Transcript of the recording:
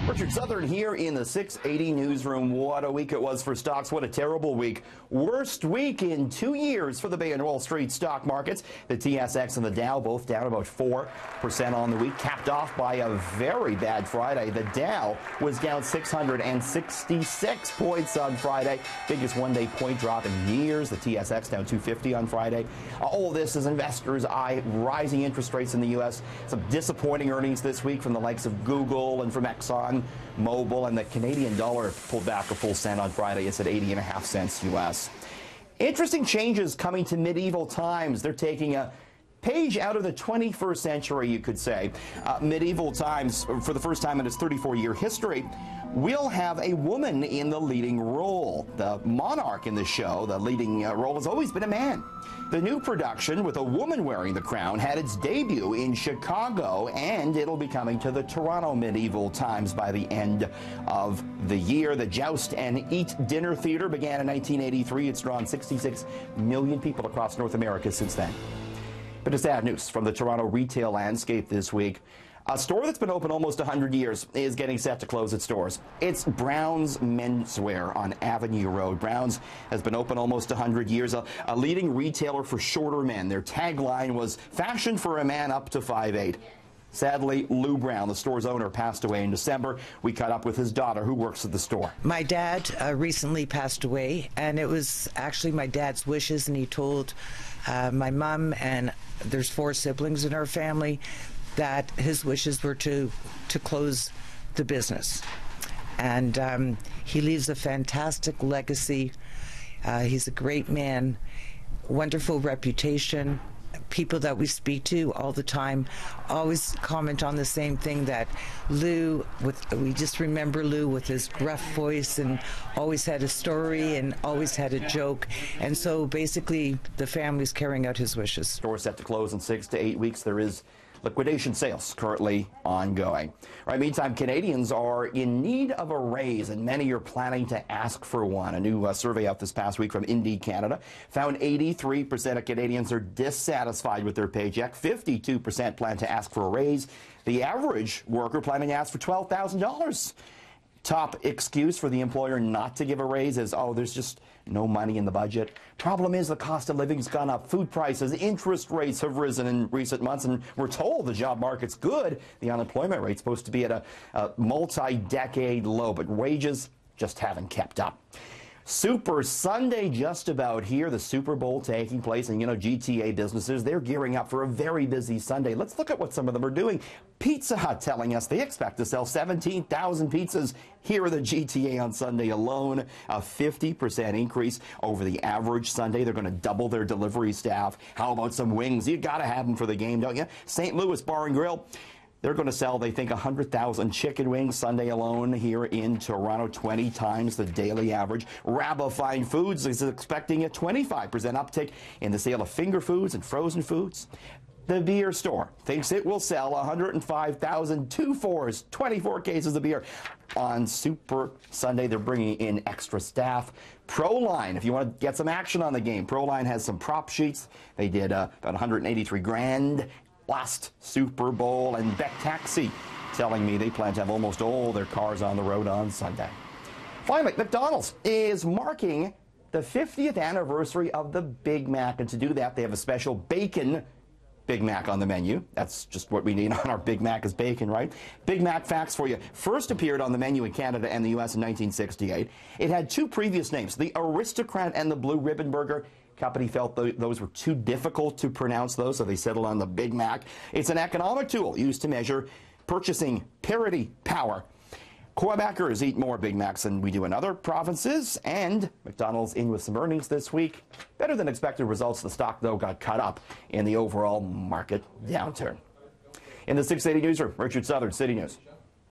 Richard Southern here in the 680 newsroom. What a week it was for stocks. What a terrible week. Worst week in 2 years for the Bay and Wall Street stock markets. The TSX and the Dow both down about 4% on the week, capped off by a very bad Friday. The Dow was down 666 points on Friday. Biggest one-day point drop in years. The TSX down 250 on Friday. All this as investors eye rising interest rates in the U.S. Some disappointing earnings this week from the likes of Google and from Exxon Mobil, and the Canadian dollar pulled back a full cent on Friday. It's at 80.5 cents U.S. Interesting changes coming to medieval times. They're taking a page out of the 21st century, you could say. Medieval times, for the first time in its 34-year history, will have a woman in the leading role. The monarch in the show, the leading role, has always been a man. The new production, with a woman wearing the crown, had its debut in Chicago, and it'll be coming to the Toronto Medieval Times by the end of the year. The Joust and Eat Dinner Theater began in 1983. It's drawn 66 million people across North America since then. But it's sad news from the Toronto retail landscape this week. A store that's been open almost 100 years is getting set to close its doors. It's Brown's Menswear on Avenue Road. Brown's has been open almost 100 years, a leading retailer for shorter men. Their tagline was "Fashion for a man up to 5'8". Sadly, Lou Brown, the store's owner, passed away in December. We caught up with his daughter, who works at the store. My dad recently passed away, and it was actually my dad's wishes, and he told my mom, and there's 4 siblings in our family, that his wishes were to close the business. And he leaves a fantastic legacy. He's a great man, wonderful reputation. People that we speak to all the time always comment on the same thing, that Lou, we just remember Lou with his gruff voice, and always had a story and always had a joke. And so basically the family's carrying out his wishes. Store set to close in 6 to 8 weeks. There is liquidation sales currently ongoing. All right, meantime, Canadians are in need of a raise, and many are planning to ask for one. A new survey out this past week from Indeed Canada found 83% of Canadians are dissatisfied with their paycheck. 52% plan to ask for a raise. The average worker planning to ask for $12,000. Top excuse for the employer not to give a raise is, oh, there's just no money in the budget. Problem is, the cost of living's gone up. Food prices, interest rates have risen in recent months, and we're told the job market's good. The unemployment rate's supposed to be at a multi-decade low, but wages just haven't kept up. Super Sunday just about here, the Super Bowl taking place, and you know, GTA businesses, they're gearing up for a very busy Sunday. Let's look at what some of them are doing. Pizza Hut telling us they expect to sell 17,000 pizzas here at the GTA on Sunday alone, a 50% increase over the average Sunday. They're going to double their delivery staff. How about some wings? You got to have them for the game, don't you? St. Louis Bar and Grill, they're going to sell, they think, 100,000 chicken wings Sunday alone here in Toronto, 20 times the daily average. Rabba Fine Foods is expecting a 25% uptick in the sale of finger foods and frozen foods. The beer store thinks it will sell 105,000 2-4s, 24 cases of beer on Super Sunday. They're bringing in extra staff. Proline, if you want to get some action on the game, Proline has some prop sheets. They did about 183 grand last Super Bowl, and Beck Taxi telling me they plan to have almost all their cars on the road on Sunday. Finally, McDonald's is marking the 50th anniversary of the Big Mac, and to do that, they have a special bacon Big Mac on the menu. That's just what we need on our Big Mac is bacon, right? Big Mac facts for you. First appeared on the menu in Canada and the U.S. in 1968. It had 2 previous names, the Aristocrat and the Blue Ribbon Burger. Company felt those were too difficult to pronounce, so they settled on the Big Mac. It's an economic tool used to measure purchasing parity power. Quebecers eat more Big Macs than we do in other provinces, and McDonald's in with some earnings this week. Better than expected results. The stock, though, got cut up in the overall market downturn. In the 680 newsroom, Richard Southern, City News.